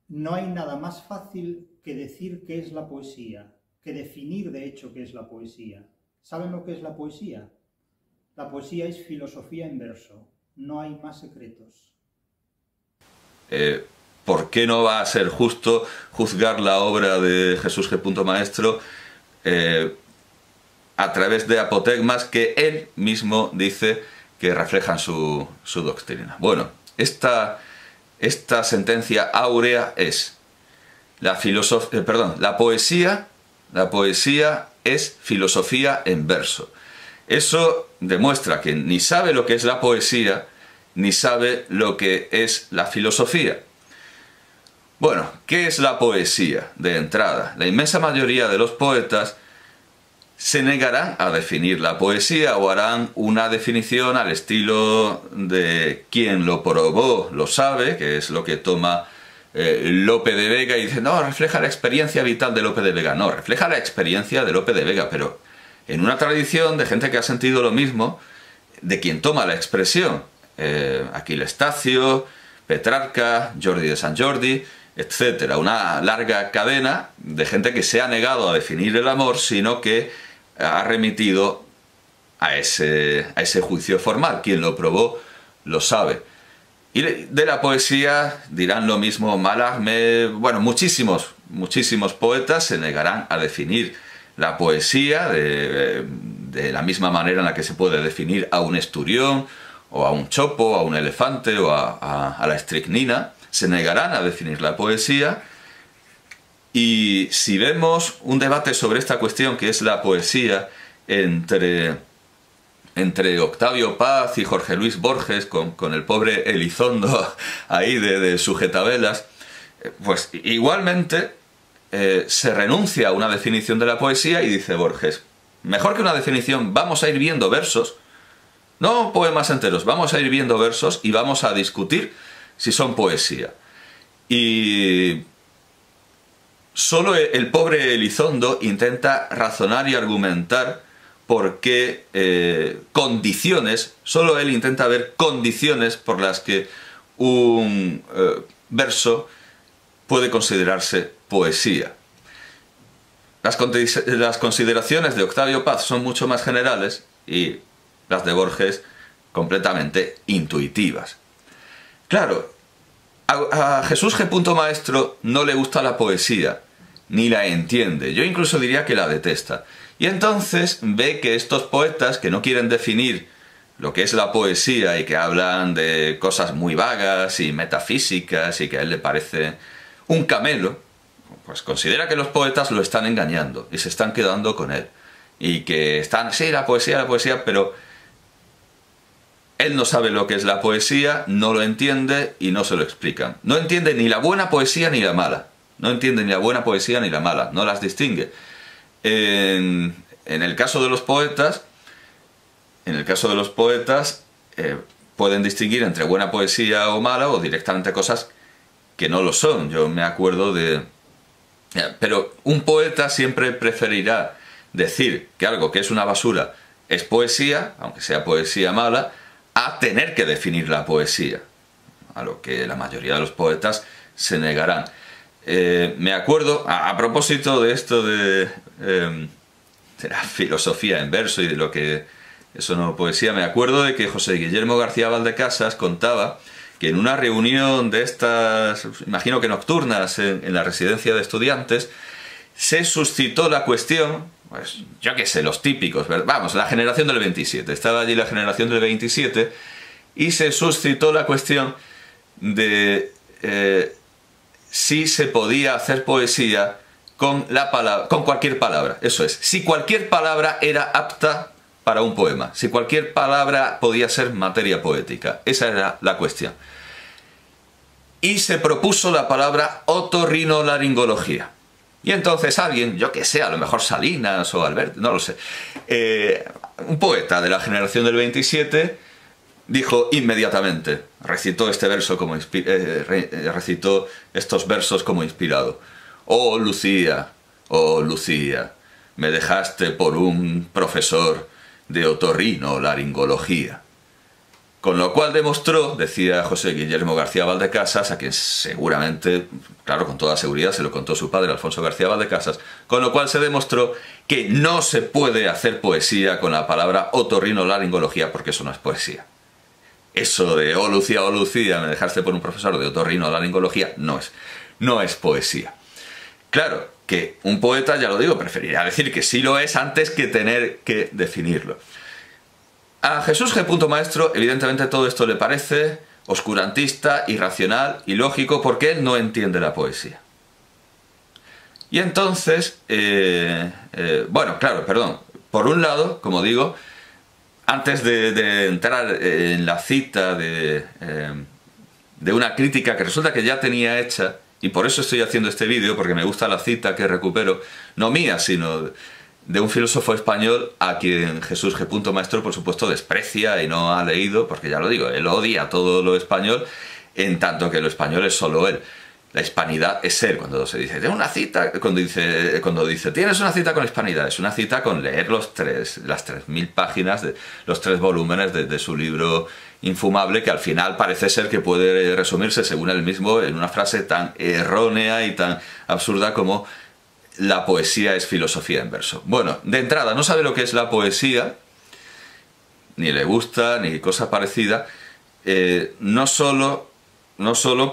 No hay nada más fácil que decir qué es la poesía, que definir de hecho qué es la poesía. ¿Saben lo que es la poesía? La poesía es filosofía en verso. No hay más secretos. Eh, ¿Por qué no va a ser justo juzgar la obra de Jesús G. Maestro eh, a través de apotegmas que él mismo dice que reflejan su doctrina? Bueno, esta sentencia áurea es la poesía es filosofía en verso. Eso demuestra que ni sabe lo que es la poesía, ni sabe lo que es la filosofía. Bueno, ¿qué es la poesía? De entrada, la inmensa mayoría de los poetas se negarán a definir la poesía o harán una definición al estilo de quien lo probó lo sabe, que es lo que toma Lope de Vega y dice, no, refleja la experiencia vital de Lope de Vega. No, refleja la experiencia de Lope de Vega, pero en una tradición de gente que ha sentido lo mismo, de quien toma la expresión. Aquiles Tacio, Petrarca, Jordi de Sant Jordi, etcétera. Una larga cadena de gente que se ha negado a definir el amor, sino que ha remitido a ese juicio formal. Quien lo probó lo sabe. Y de la poesía dirán lo mismo Mallarmé, bueno, muchísimos poetas se negarán a definir la poesía de la misma manera en la que se puede definir a un esturión, o a un chopo, a un elefante, o a la estricnina. Se negarán a definir la poesía. Y si vemos un debate sobre esta cuestión, que es la poesía, entre Octavio Paz y Jorge Luis Borges, con el pobre Elizondo ahí de sujetabelas, pues igualmente se renuncia a una definición de la poesía y dice Borges, mejor que una definición, vamos a ir viendo versos, no poemas enteros, vamos a ir viendo versos y vamos a discutir si son poesía. Y solo el pobre Elizondo intenta razonar y argumentar por qué condiciones, solo él intenta ver condiciones por las que un verso puede considerarse poesía. Las consideraciones de Octavio Paz son mucho más generales y las de Borges completamente intuitivas. Claro, a Jesús G. Maestro no le gusta la poesía, ni la entiende. Yo incluso diría que la detesta. Y entonces ve que estos poetas que no quieren definir lo que es la poesía y que hablan de cosas muy vagas y metafísicas y que a él le parece un camelo, pues considera que los poetas lo están engañando y se están quedando con él. Y que están, sí, la poesía, pero él no sabe lo que es la poesía, no lo entiende y no se lo explican. No entiende ni la buena poesía ni la mala. No entiende ni la buena poesía ni la mala, no las distingue. En el caso de los poetas, pueden distinguir entre buena poesía o mala o directamente cosas que no lo son. Yo me acuerdo de... Pero un poeta siempre preferirá decir que algo que es una basura es poesía, aunque sea poesía mala, a tener que definir la poesía, a lo que la mayoría de los poetas se negarán. Me acuerdo, a propósito de esto de la filosofía en verso y de lo que eso no es poesía, me acuerdo de que José Guillermo García Valdecasas contaba que en una reunión de estas, imagino que nocturnas, en la residencia de estudiantes, se suscitó la cuestión, pues yo qué sé, los típicos, vamos, la generación del 27, estaba allí la generación del 27, y se suscitó la cuestión de si se podía hacer poesía con cualquier palabra. Eso es, si cualquier palabra era apta para un poema, si cualquier palabra podía ser materia poética. Esa era la cuestión. Y se propuso la palabra otorrinolaringología. Y entonces alguien, yo que sé, a lo mejor Salinas o Alberto, no lo sé, un poeta de la generación del 27, dijo inmediatamente, recitó estos versos como inspirado. Oh Lucía, me dejaste por un profesor de otorrinolaringología. Con lo cual demostró, decía José Guillermo García Valdecasas, a quien seguramente, claro, con toda seguridad se lo contó su padre, Alfonso García Valdecasas, con lo cual se demostró que no se puede hacer poesía con la palabra otorrinolaringología, porque eso no es poesía. Eso de oh Lucía, me dejaste por un profesor de otorrinolaringología, no es poesía. Claro, que un poeta, ya lo digo, preferiría decir que sí lo es antes que tener que definirlo. A Jesús G. Maestro, evidentemente todo esto le parece oscurantista, irracional, ilógico, porque él no entiende la poesía. Y entonces, bueno, claro, perdón, por un lado, como digo, antes de entrar en la cita de una crítica que resulta que ya tenía hecha, y por eso estoy haciendo este vídeo, porque me gusta la cita que recupero, no mía, sino de un filósofo español a quien Jesús G. Maestro, por supuesto, desprecia y no ha leído, porque ya lo digo, él odia todo lo español, en tanto que lo español es solo él. La hispanidad es él. Cuando se dice, una cita, cuando dice, tienes una cita con la hispanidad, es una cita con leer las 3000 páginas, los 3 volúmenes de su libro infumable, que al final parece ser que puede resumirse, según él mismo, en una frase tan errónea y tan absurda como la poesía es filosofía en verso. Bueno, de entrada, no sabe lo que es la poesía, ni le gusta, ni cosa parecida, no solo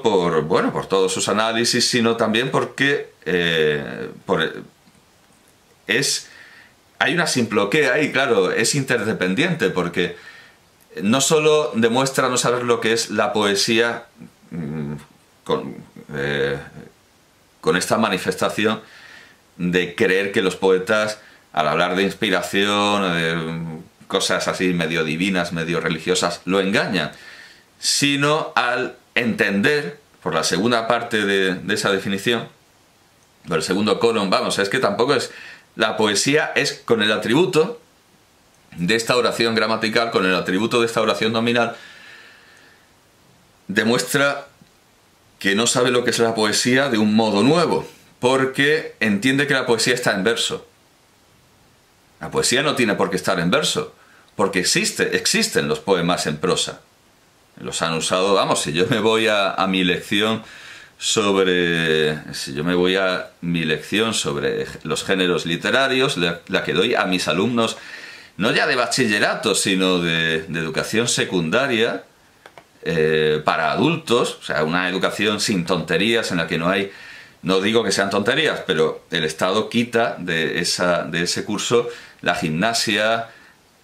por todos sus análisis, sino también porque hay una simploquea ahí, claro, es interdependiente, porque no solo demuestra no saber lo que es la poesía con esta manifestación de creer que los poetas, al hablar de inspiración, de cosas así medio divinas, medio religiosas, lo engañan, sino al entender, por la segunda parte de esa definición, por el segundo colon, vamos, es que tampoco es... La poesía es con el atributo de esta oración gramatical, con el atributo de esta oración nominal, demuestra que no sabe lo que es la poesía de un modo nuevo, porque entiende que la poesía está en verso. La poesía no tiene por qué estar en verso, porque existen los poemas en prosa. Los han usado, vamos, si yo me voy a mi lección sobre los géneros literarios, la que doy a mis alumnos, no ya de bachillerato, sino de educación secundaria, para adultos, o sea, una educación sin tonterías en la que no hay... No digo que sean tonterías, pero el Estado quita de ese curso la gimnasia,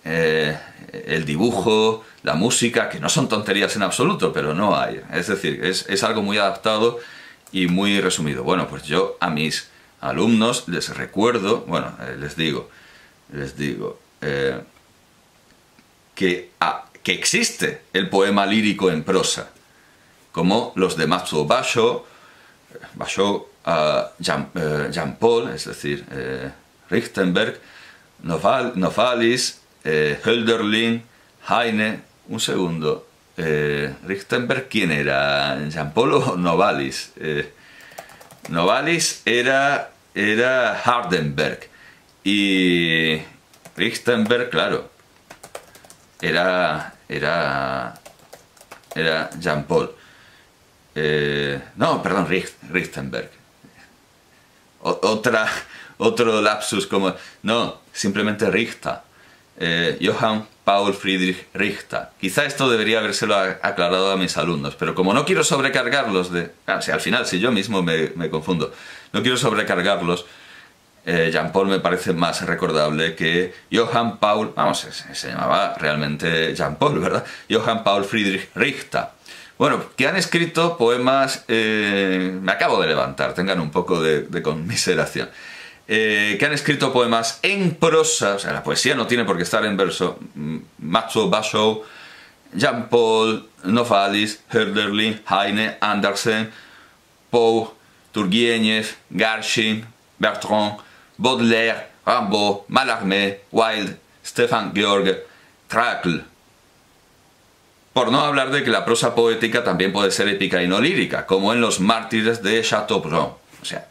el dibujo, la música, que no son tonterías en absoluto, pero no hay. Es decir, es algo muy adaptado y muy resumido. Bueno, pues yo a mis alumnos les recuerdo, bueno, les digo que existe el poema lírico en prosa, como los de Matsuo Basho, Jean Paul, es decir, Richtenberg, Novalis, Hölderlin, Heine. Un segundo, Richtenberg, ¿quién era? ¿Jean Paul o Novalis? Novalis era Hardenberg, y Richtenberg, claro, era Jean Paul. No, perdón, Richtenberg. Otro lapsus como... No, simplemente Richter. Johann Paul Friedrich Richter. Quizá esto debería habérselo aclarado a mis alumnos, pero como no quiero sobrecargarlos de... O sea, al final, si yo mismo me confundo, no quiero sobrecargarlos, Jean Paul me parece más recordable que Johann Paul... Vamos, se llamaba realmente Jean Paul, ¿verdad? Johann Paul Friedrich Richter. Bueno, que han escrito poemas... me acabo de levantar, tengan un poco de conmiseración. Que han escrito poemas en prosa, o sea, la poesía no tiene por qué estar en verso. Matsuo Basho, Jean Paul, Novalis, Hölderlin, Heine, Andersen, Poe, Turgenev, Garchin, Bertrand, Baudelaire, Rimbaud, Mallarmé, Wilde, Stefan Georg, Trakl. Por no hablar de que la prosa poética también puede ser épica y no lírica, como en Los mártires de Chateaubriand. O sea,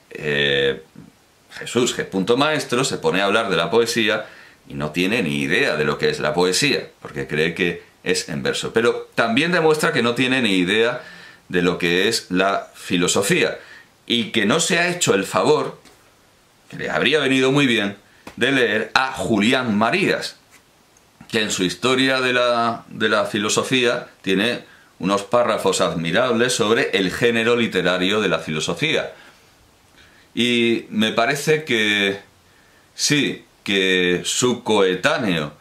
Jesús G. Maestro se pone a hablar de la poesía y no tiene ni idea de lo que es la poesía, porque cree que es en verso. Pero también demuestra que no tiene ni idea de lo que es la filosofía y que no se ha hecho el favor, que le habría venido muy bien, de leer a Julián Marías, que en su historia de la filosofía tiene unos párrafos admirables sobre el género literario de la filosofía. Y me parece que sí, que su coetáneo,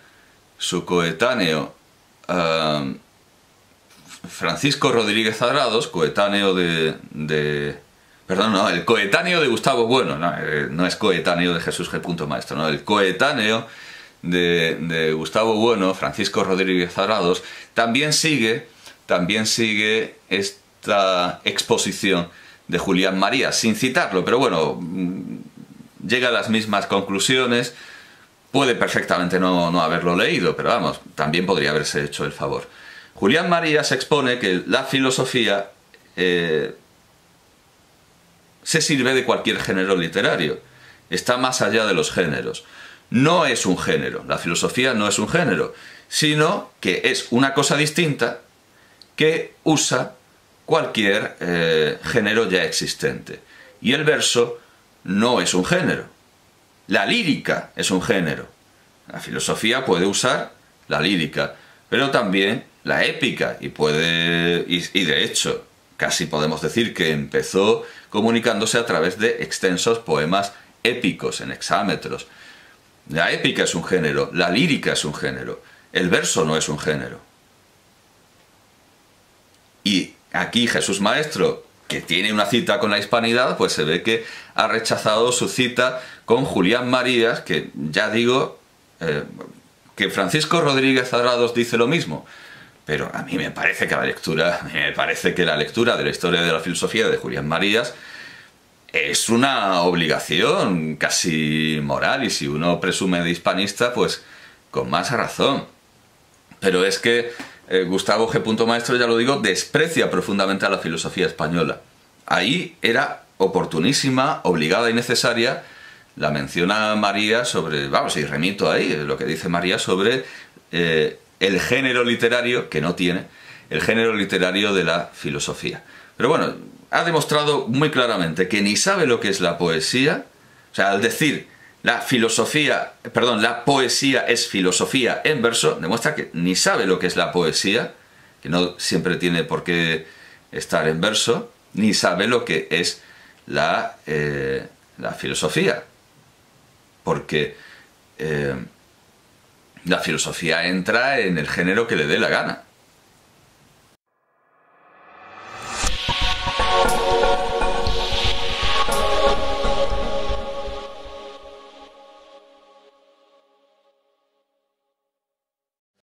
Francisco Rodríguez Adrados, el coetáneo de Gustavo Bueno, no es coetáneo de Jesús G. Maestro, no, el coetáneo de Gustavo Bueno, Francisco Rodríguez Adrados, también sigue esta exposición de Julián Marías, sin citarlo, pero bueno, llega a las mismas conclusiones. Puede perfectamente no haberlo leído, pero vamos, también podría haberse hecho el favor. Julián Marías expone que la filosofía se sirve de cualquier género literario, está más allá de los géneros. No es un género, la filosofía no es un género, sino que es una cosa distinta que usa cualquier género ya existente. Y el verso no es un género. La lírica es un género. La filosofía puede usar la lírica, pero también la épica, y de hecho, casi podemos decir que empezó comunicándose a través de extensos poemas épicos en hexámetros. La épica es un género, la lírica es un género, el verso no es un género. Y aquí Jesús Maestro, que tiene una cita con la hispanidad, pues se ve que ha rechazado su cita con Julián Marías, que ya digo que Francisco Rodríguez Adrados dice lo mismo, pero a mí me parece que la lectura de la historia de la filosofía de Julián Marías es una obligación casi moral, y si uno presume de hispanista, pues con más razón. Pero es que Gustavo G. Maestro, ya lo digo, desprecia profundamente a la filosofía española. Ahí era oportunísima, obligada y necesaria la mención a Marías sobre, vamos, y remito ahí, lo que dice Marías sobre el género literario, que no tiene, el género literario de la filosofía. Pero bueno, ha demostrado muy claramente que ni sabe lo que es la poesía, o sea, al decir la poesía es filosofía en verso, demuestra que ni sabe lo que es la poesía, que no siempre tiene por qué estar en verso, ni sabe lo que es la filosofía, porque la filosofía entra en el género que le dé la gana.